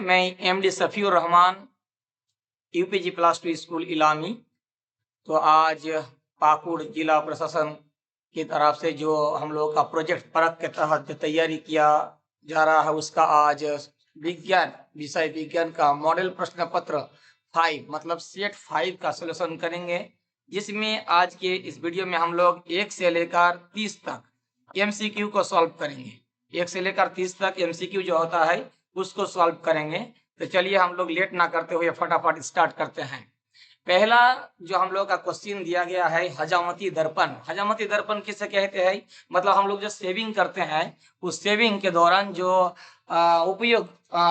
मैं MD सफ़ीउर Rahman UPG +2 school इलामी। तो आज पाकुड़ जिला प्रशासन की तरफ से जो हम लोग का प्रोजेक्ट परख के तहत जो तैयारी किया जा रहा है उसका आज विज्ञान विषय विज्ञान का मॉडल प्रश्न पत्र 5 मतलब सेट 5 का सॉल्यूशन करेंगे, जिसमें आज के इस वीडियो में हम लोग 1 से लेकर 30 तक एमसीक्यू को सॉल्व करेंगे। 1 से लेकर 30 तक एमसीक्यू जो होता है उसको सॉल्व करेंगे। तो चलिए हम लोग लेट ना करते हुए फटाफट स्टार्ट करते हैं। पहला जो हम लोग का क्वेश्चन दिया गया है हजामती दर्पण। हजामती दर्पण किसे कहते हैं? मतलब हम लोग जो सेविंग करते हैं उस सेविंग के दौरान जो उपयोग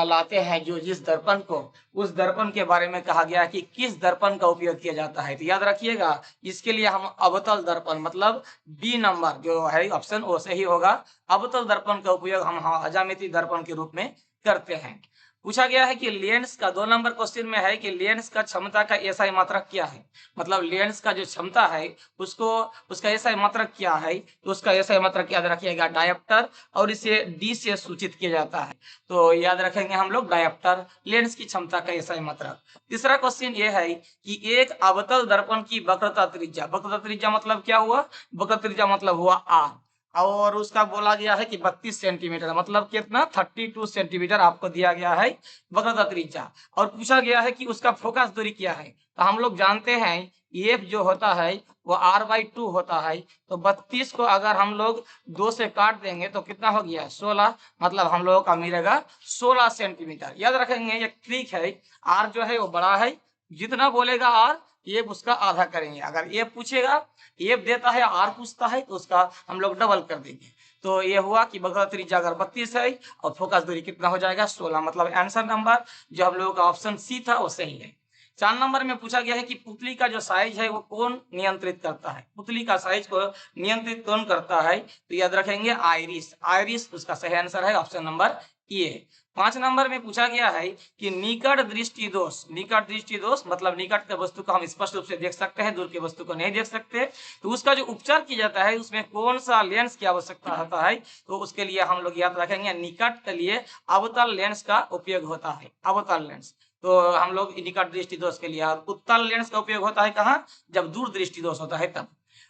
लाते हैं जो जिस दर्पण को, उस दर्पण के बारे में कहा गया है कि किस दर्पण का उपयोग किया जाता है। तो याद रखिएगा इसके लिए हम अवतल दर्पण मतलब बी नंबर जो है ऑप्शन वो सही होगा। अवतल दर्पण का उपयोग हम हजामती दर्पण के रूप में करते हैं। पूछा गया है कि लेंस का 2 नंबर क्वेश्चन में है कि लेंस का क्षमता का एसआई मात्रक क्या है। मतलब लेंस का जो क्षमता है उसको उसका एसआई मात्रक क्या है, तो उसका एसआई मात्रक याद रखिएगा डायोप्टर, और इसे डी से सूचित किया जाता है। तो याद रखेंगे हम लोग डायोप्टर लेंस की क्षमता का एसआई मात्रक। तीसरा क्वेश्चन ये है कि एक अवतल दर्पण की वक्रता त्रिज्या, वक्रता त्रिज्या मतलब क्या हुआ? वक्रता त्रिज्या मतलब हुआ आर, और उसका बोला गया है कि 32 सेंटीमीटर मतलब कितना 32 सेंटीमीटर आपको दिया गया है वक्रता त्रिज्या। और पूछा गया है कि उसका फोकस दूरी क्या है। तो हम लोग जानते हैं एफ जो होता है वो r/2 होता है। तो 32 को अगर हम लोग 2 से काट देंगे तो कितना हो गया 16, मतलब हम लोगों का मिलेगा 16 सेंटीमीटर। याद रखेंगे ये ट्रिक है, आर जो है वो बड़ा है, जितना बोलेगा आर ये उसका आधा करेंगे। अगर ये पूछेगा ये देता है आर पूछता है तो उसका हम लोग डबल कर देंगे। तो ये हुआ कि वक्रता त्रिज्या अगर 32 है और फोकस दूरी कितना हो जाएगा 16, मतलब आंसर नंबर जो हम लोगों का ऑप्शन सी था वो सही है। 4 नंबर में पूछा गया है कि पुतली का जो साइज है वो कौन नियंत्रित करता है। पुतली का साइज को नियंत्रित कौन करता है? तो याद रखेंगे आइरिस, आइरिस उसका सही आंसर है ऑप्शन नंबर ए। 5 नंबर में पूछा गया है कि निकट दृष्टि दोष, निकट दृष्टि दोष मतलब निकट के वस्तु को हम स्पष्ट रूप से देख सकते हैं, दूर के वस्तु को नहीं देख सकते, तो उसका जो उपचार किया जाता है उसमें कौन सा लेंस की आवश्यकता होता है? तो उसके लिए हम लोग याद रखेंगे निकट के लिए अवतल लेंस का उपयोग होता है, अवतल लेंस। तो हम लोग निकट दृष्टि दोष के लिए, उत्तल लेंस का उपयोग होता है कहाँ? जब दूर दृष्टि दोष होता है तब।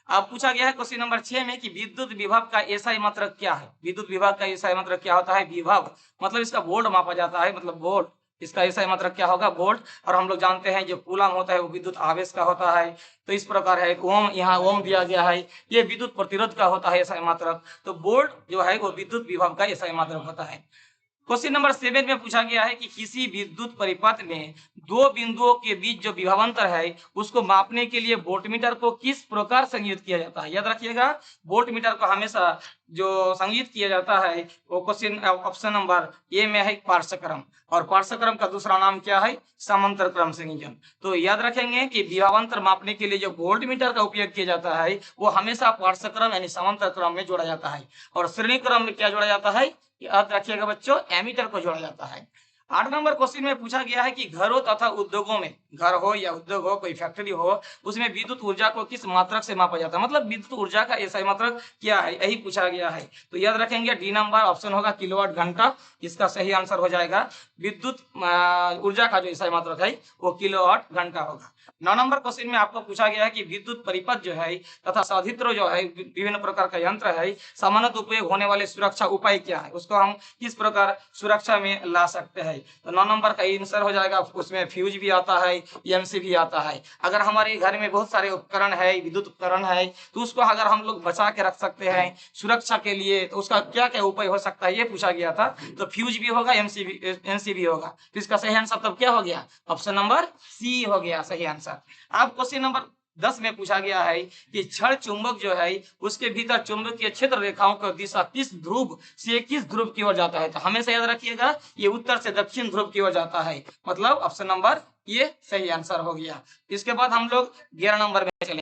अब पूछा गया है क्वेश्चन नंबर 6 में कि विद्युत विभव का एसआई मात्रक क्या है। विद्युत विभव का एसआई मात्रक क्या होता है? विभव मतलब इसका वोल्ट मापा जाता है, मतलब वोल्ट, इसका एसआई मात्रक क्या होगा? वोल्ट। और हम लोग जानते हैं जो कूलम होता है वो विद्युत आवेश का होता है। तो इस प्रकार है ओम, यहाँ ओम दिया गया है, ये विद्युत प्रतिरोध का होता है एसआई मात्रक। तो वोल्ट जो है वो विद्युत विभव का एसआई मात्रक होता है। क्वेश्चन नंबर 7 में पूछा गया है कि किसी विद्युत परिपथ में 2 बिंदुओं के बीच जो विभवांतर है उसको मापने के लिए वोल्टमीटर को किस प्रकार संयोजित किया जाता है। याद रखिएगा वोल्टमीटर को हमेशा जो संयोजित किया जाता है वो क्वेश्चन ऑप्शन नंबर ए में है पार्श्वक्रम, और पार्श्वक्रम का दूसरा नाम क्या है? समांतर क्रम संयोजन। तो याद रखेंगे कि विभवांतर मापने के लिए जो वोल्टमीटर का उपयोग किया जाता है वो हमेशा पार्श्वक्रम यानी समांतर क्रम में जोड़ा जाता है, और श्रेणी क्रम में क्या जोड़ा जाता है? याद रखिएगा बच्चों एमीटर को जोड़ा जाता है। 8 नंबर क्वेश्चन में पूछा गया है कि घरों तथा उद्योगों में, घर हो या उद्योग हो, कोई फैक्ट्री हो, उसमें विद्युत ऊर्जा को किस मात्रक से मापा जाता है, मतलब विद्युत ऊर्जा का एसआई मात्रक क्या है, यही पूछा गया है। तो याद रखेंगे डी नंबर ऑप्शन होगा किलोवाट घंटा, इसका सही आंसर हो जाएगा। विद्युत ऊर्जा का जो एसआई मात्रक है वो किलोवाट घंटा होगा। 9 नंबर क्वेश्चन में आपको पूछा गया है कि विद्युत परिपथ जो है तथा सधित्र जो है विभिन्न प्रकार का यंत्र है, सामान्यतः उपयोग होने वाले सुरक्षा उपाय क्या है, उसको हम किस प्रकार सुरक्षा में ला सकते हैं। तो 9 नंबर का आंसर हो जाएगा, उसमें फ्यूज भी आता है, एमसी भी आता है। अगर हमारे घर में बहुत सारे उपकरण है, विद्युत उपकरण है, तो उसको अगर हम लोग बचा के रख सकते हैं सुरक्षा के लिए, तो उसका क्या क्या उपाय हो सकता है ये पूछा गया था। तो फ्यूज भी होगा, एमसी भी होगा। तो इसका सही आंसर तब क्या हो गया? ऑप्शन नंबर सी हो गया सही आंसर। अब क्वेश्चन नंबर 10 में पूछा गया है कि क्षण चुंबक जो है उसके भीतर चुंबकीय क्षेत्र रेखाओं का दिशा किस ध्रुव से किस ध्रुव की ओर जाता है। तो हमेशा याद रखिएगा ये उत्तर से दक्षिण ध्रुव की ओर जाता है, मतलब ऑप्शन नंबर ये सही आंसर हो गया। इसके बाद हम लोग 11 नंबर में चलेंगे।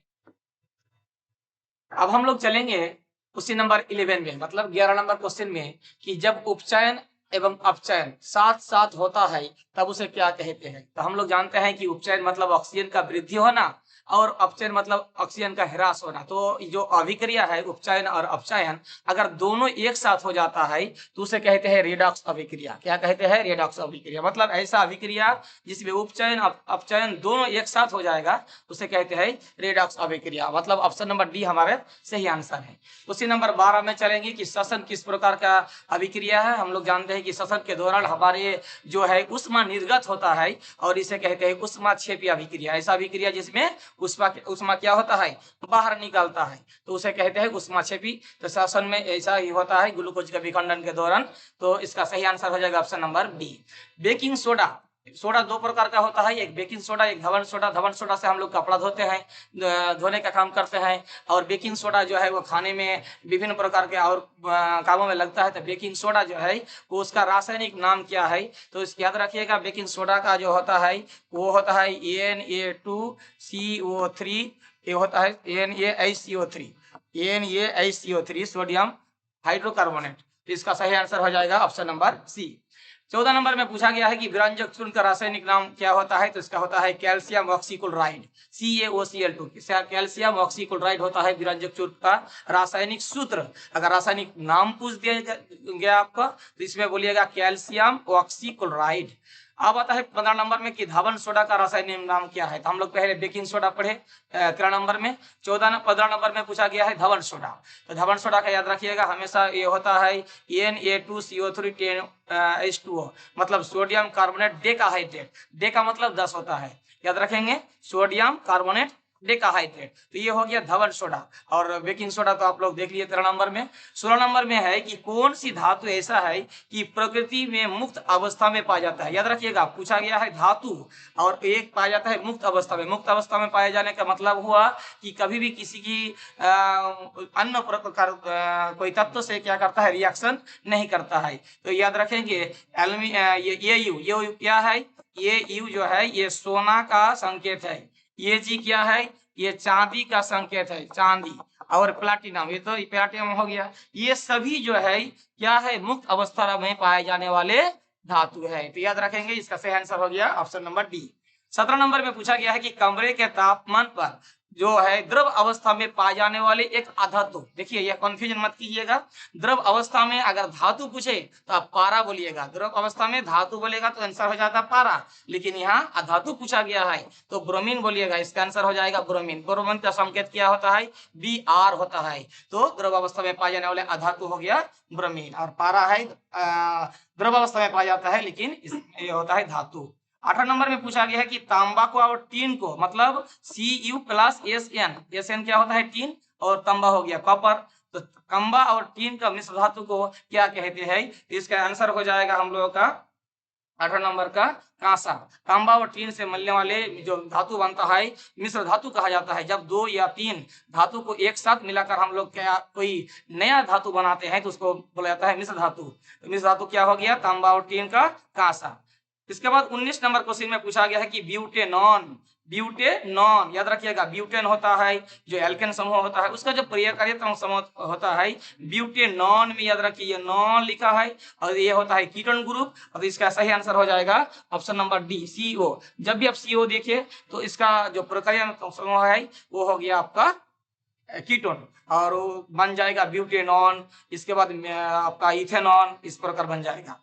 अब हम लोग चलेंगे क्वेश्चन नंबर 11 में, मतलब 11 नंबर क्वेश्चन में कि जब उपचयन एवं अपचयन साथ साथ होता है तब उसे क्या कहते हैं। तो हम लोग जानते हैं कि उपचयन मतलब ऑक्सीजन का वृद्धि होना, और अपचयन मतलब ऑक्सीजन का ह्रास होना। तो जो अभिक्रिया है उपचयन और अपचयन अगर दोनों एक साथ हो जाता है तो उसे कहते हैं रेडॉक्स अभिक्रिया। क्या कहते हैं? रेडॉक्स अभिक्रिया। मतलब ऐसा अभिक्रिया जिसमें उपचयन अपचयन दोनों एक साथ हो जाएगा उसे कहते हैं रेडॉक्स अभिक्रिया। मतलब ऑप्शन नंबर डी हमारे सही आंसर है। उसी नंबर 12 में चलेंगे कि श्वसन किस प्रकार का अभिक्रिया है। हम लोग जानते हैं कि श्वसन के दौरान हमारे जो है उष्मा निर्गत होता है और इसे कहते हैं उष्माक्षेपी अभिक्रिया। ऐसा अभिक्रिया जिसमें उष्मा क्या होता है? बाहर निकलता है, तो उसे कहते हैं उष्माक्षेपी। तो श्वसन में ऐसा ही होता है ग्लूकोज के विखंडन के दौरान। तो इसका सही आंसर हो जाएगा option number B. Baking soda, soda दो प्रकार का होता है, एक बेकिंग सोडा, एक धवन सोडा। धवन सोडा से हम लोग कपड़ा धोते हैं, धोने का काम करते हैं। और बेकिंग सोडा जो है वो खाने में विभिन्न प्रकार के और कामों में लगता है। तो बेकिंग सोडा जो है वो उसका रासायनिक नाम क्या है? तो इस याद रखिएगा, बेकिंग सोडा का जो होता है वो होता है Na2CO3। ये होता है NaHCO3 सोडियम हाइड्रोकार्बोनेट। तो इसका सही आंसर हो जाएगा ऑप्शन नंबर सी। 14 नंबर में पूछा गया है कि विरंजक चूर्ण का रासायनिक नाम क्या होता है? तो इसका होता है calcium oxychloride, CaOCl2। Calcium oxychloride होता है विरंजक चूर्ण का रासायनिक सूत्र। अगर रासायनिक नाम पूछ दिया गया आपको तो इसमें बोलिएगा कैल्शियम ऑक्सीक्लोराइड। अब आता है 15 नंबर में कि धवन सोडा का रासायनिक नाम क्या है? तो हम लोग पहले बेकिंग सोडा पढ़े 13 नंबर में। 15 नंबर में पूछा गया है धवन सोडा। तो धवन सोडा का याद रखिएगा, हमेशा ये होता है Na2CO3H2O, मतलब सोडियम कार्बोनेट डेकाहाइड्रेट। डेका मतलब 10 होता है, याद रखेंगे, सोडियम कार्बोनेट डेकाहाइड्रेट। तो ये हो गया धवन सोडा। और बेकिंग सोडा तो आप लोग देख लिए 13 नंबर में। 16 नंबर में है कि कौन सी धातु ऐसा है कि प्रकृति में मुक्त अवस्था में पाया जाता है? याद रखिएगा, पूछा गया है धातु और एक पाया जाता है मुक्त अवस्था में। मुक्त अवस्था में पाए जाने का मतलब हुआ कि कभी भी किसी की अन्य प्रकार कोई तत्व से क्या करता है? रिएक्शन नहीं करता है। तो याद रखेंगे ये यू क्या है? ये यू जो है ये सोना का संकेत है। ये जी क्या है? ये चांदी का संकेत है, चांदी। और प्लाटिनम, ये तो प्लाटिनम हो गया। ये सभी जो है क्या है? मुक्त अवस्था में पाए जाने वाले धातु है। तो याद रखेंगे, इसका सही आंसर हो गया ऑप्शन नंबर डी। 17 नंबर में पूछा गया है कि कमरे के तापमान पर जो है द्रव अवस्था में पाए जाने वाले एक अधातु। देखिए यह कंफ्यूजन मत कीजिएगा, द्रव अवस्था में अगर धातु पूछे तो आप पारा बोलिएगा, द्रव अवस्था में धातु बोलेगा तो आंसर हो जाता पारा। लेकिन यहाँ अधातु पूछा गया है तो ब्रोमीन बोलिएगा, इसका आंसर हो जाएगा ब्रोमीन। ब्रोमीन का संकेत क्या होता है? Br होता है। तो द्रव अवस्था में पाए जाने वाले अधातु हो गया ब्रोमीन। और पारा है द्रव अवस्था में पाया जाता है लेकिन इसमें होता है धातु। 18 नंबर में पूछा गया है कि तांबा को और टीन को, मतलब Cu+Sn क्या होता है? टीन। और तांबा हो गया कॉपर। तो तांबा और टीन का मिश्र धातु को क्या कहते हैं? इसका आंसर हो जाएगा हम लोगों का 18 नंबर का कांसा। तांबा और टीन से मिलने वाले जो धातु बनता है मिश्र धातु कहा जाता है। जब 2 या 3 धातु को एक साथ मिलाकर हम लोग क्या कोई नया धातु बनाते हैं तो उसको बोला जाता है मिश्र धातु। तो मिश्र धातु क्या हो गया? तांबा और टीन का कांसा। इसके बाद 19 नंबर क्वेश्चन में पूछा गया है कि ब्यूटेनॉन, ब्यूटेनॉन याद रखिएगा, ब्यूटेन होता है जो एल्केन समूह होता है, उसका जो प्रियकार्यतम समूह होता है ब्यूटेनॉन में याद रखिए नॉन लिखा है और ये होता है कीटोन ग्रुप। और इसका सही आंसर हो जाएगा ऑप्शन नंबर डी, CO। जब भी आप CO देखिए तो इसका जो प्रक्रिया समूह है वो हो गया आपका कीटोन और वो बन जाएगा ब्यूटेनॉन। इसके बाद आपका इथेनॉन, इस प्रकार बन जाएगा।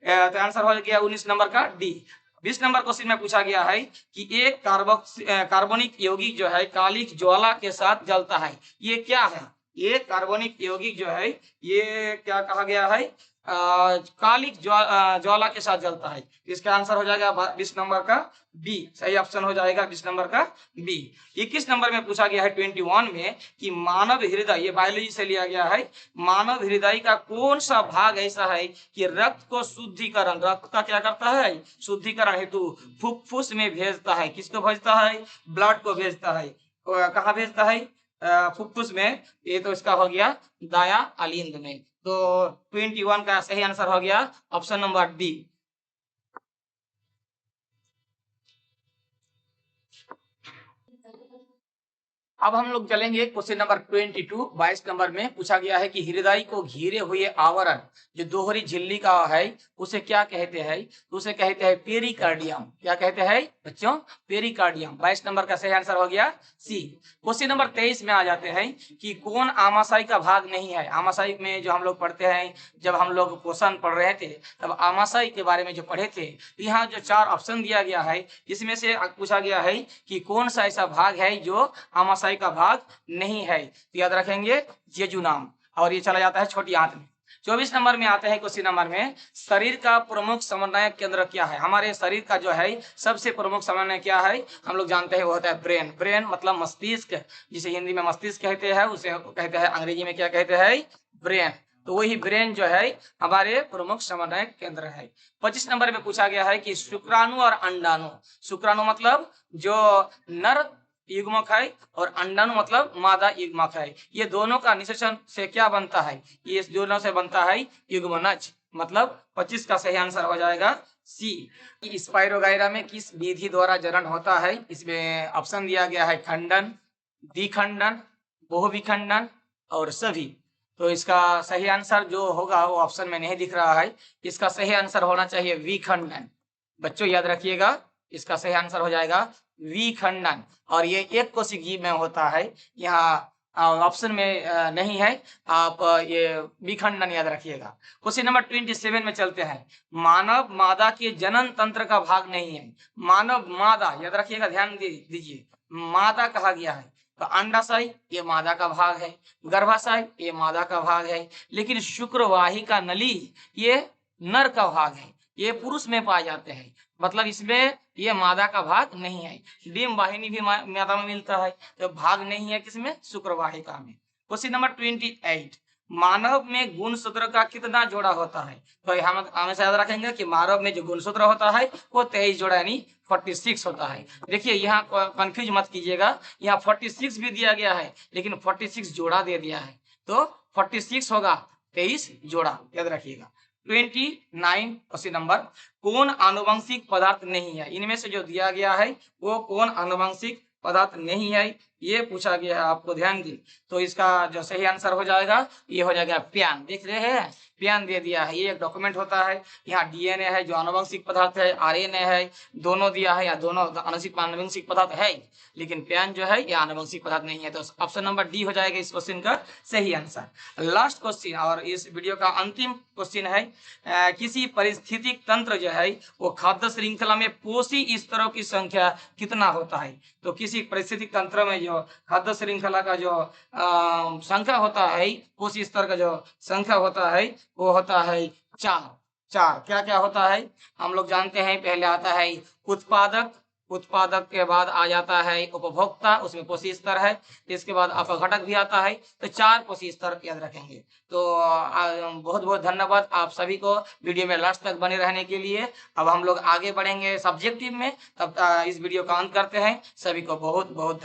तो आंसर हो गया 19 नंबर का डी। 20 नंबर क्वेश्चन में पूछा गया है कि एक कार्बनिक यौगिक जो है कालिक ज्वाला के साथ जलता है, ये क्या है? ये कार्बनिक यौगिक जो है ये क्या कहा गया है? कालिक ज्वाला के साथ जलता है। इसका आंसर हो जाएगा 20 नंबर का बी, सही ऑप्शन हो जाएगा 20 नंबर का बी। 21 नंबर में पूछा गया है 21 में कि मानव हृदय, ये बायोलॉजी से लिया गया है, मानव हृदय का कौन सा भाग ऐसा है कि रक्त को शुद्धिकरण, रक्त का क्या करता है? शुद्धिकरण हेतु फुफ्फुस में भेजता है। किसको भेजता है? ब्लड को भेजता है। कहाँ भेजता है? फुफ्फुस में। ये तो इसका हो गया दाया अलिंद में। तो 21 का सही आंसर हो गया ऑप्शन नंबर डी। अब हम लोग चलेंगे क्वेश्चन नंबर 22। 22 नंबर में पूछा गया है कि हृदय को घिरे हुए आवरण जो दोहरी झिल्ली का है उसे क्या कहते हैं? उसे कहते हैं पेरिकार्डियम। क्या कहते हैं बच्चों? पेरिकार्डियम। 22 नंबर का सही आंसर हो गया सी। क्वेश्चन नंबर 23 में आ जाते हैं कि कौन आमाशय का भाग नहीं है? आमाशय में जो हम लोग पढ़ते हैं, जब हम लोग पोषण पढ़ रहे थे तब आमाशय के बारे में जो पढ़े थे, यहाँ जो 4 ऑप्शन दिया गया है इसमें से पूछा गया है कि कौन सा ऐसा भाग है जो आमाशय का भाग नहीं है। तो याद रखेंगे जेजुनाम। और ये चला जाता है छोटी आंत में। 24 नंबर में आते हैं क्वेश्चन नंबर में, शरीर का प्रमुख समन्वय केंद्र क्या है? हमारे शरीर का जो है सबसे प्रमुख समन्वय क्या है? हम लोग जानते हैं वो होता है ब्रेन। ब्रेन मतलब मस्तिष्क, जिसे हिंदी में मस्तिष्क कहते हैं, उसे कहते हैं अंग्रेजी में क्या कहते हैं? ब्रेन। तो वही ब्रेन जो है हमारे प्रमुख समन्वय केंद्र है। 25 नंबर में पूछा गया है कि शुक्राणु और अंडाणु। शुक्राणु मतलब जो नर युग्मक है और अंडाणु मतलब मादा युग्मक है। ये दोनों का निषेचन से क्या बनता है? ये इस दोनों से बनता है युग्मनज। मतलब 25 का सही आंसर हो जाएगा सी। स्पाइरोगाइरा में किस विधि द्वारा जनन होता है? इसमें ऑप्शन दिया गया है खंडन, द्विखंडन, बहुविखंडन और सभी। तो इसका सही आंसर जो होगा वो ऑप्शन में नहीं दिख रहा है। इसका सही आंसर होना चाहिए विखंडन। बच्चों याद रखिएगा, इसका सही आंसर हो जाएगा विखंडन। और ये एक कोशिक जीव में होता है, यहाँ ऑप्शन में नहीं है। आप ये विखंडन याद रखिएगा। क्वेश्चन नंबर 27 में चलते हैं। मानव मादा के जनन तंत्र का भाग नहीं है। मानव मादा याद रखिएगा, ध्यान दीजिए, मादा कहा गया है। तो अंडाशय ये मादा का भाग है, गर्भाशय ये मादा का भाग है, लेकिन शुक्रवाहिका नली ये नर का भाग है, ये पुरुष में पाए जाते हैं। मतलब इसमें ये मादा का भाग नहीं है। डिम्ब वाहिनी भी मादा में मिलता है, तो भाग नहीं है किसमें? शुक्रवाहिका में। क्वेश्चन नंबर 28, मानव में गुणसूत्र का कितना जोड़ा होता है? तो हम हमेशा याद रखेंगे कि मानव में जो गुणसूत्र होता है वो 23 जोड़ा यानी 46 होता है। देखिए यहाँ कंफ्यूज मत कीजिएगा, यहाँ 46 भी दिया गया है लेकिन 46 जोड़ा दे दिया है, तो 46 होगा 23 जोड़ा, याद रखिएगा। 29 क्वेश्चन नंबर, कौन आनुवंशिक पदार्थ नहीं है? इनमें से जो दिया गया है वो कौन आनुवंशिक पदार्थ नहीं है, ये पूछा गया है, आपको ध्यान दी। तो इसका जो सही आंसर हो जाएगा ये हो जाएगा प्यान। देख रहे हैं, प्यान दे दिया है। ये एक डॉक्यूमेंट होता है, यहाँ डीएनए है जो आनुवंशिक पदार्थ है, आरएनए है, दोनों दिया है, या दोनों आनुवंशिक पदार्थ है, लेकिन प्यान जो है ये आनुवंशिक पदार्थ नहीं है। तो ऑप्शन नंबर डी हो जाएगा इस क्वेश्चन का सही आंसर। लास्ट क्वेश्चन और इस वीडियो का अंतिम क्वेश्चन है, किसी परिस्थितिक तंत्र जो है वो खाद्य श्रृंखला में पोषी स्तरों की संख्या कितना होता है? तो किसी परिस्थितिक तंत्र में जो खाद्य श्रृंखला का जो संख्या होता है, पोषी स्तर का जो संख्या होता है वो होता है 4। क्या क्या होता है हम लोग जानते हैं। पहले आता है उत्पादक, उत्पादक के बाद आ जाता है उपभोक्ता, उसमें पोषी स्तर है। इसके बाद अपघटक भी आता है। तो 4 पोषी स्तर याद रखेंगे। तो बहुत बहुत धन्यवाद आप सभी को वीडियो में लास्ट तक बने रहने के लिए। अब हम लोग आगे बढ़ेंगे सब्जेक्टिव में, तब इस वीडियो का अंत करते हैं। सभी को बहुत बहुत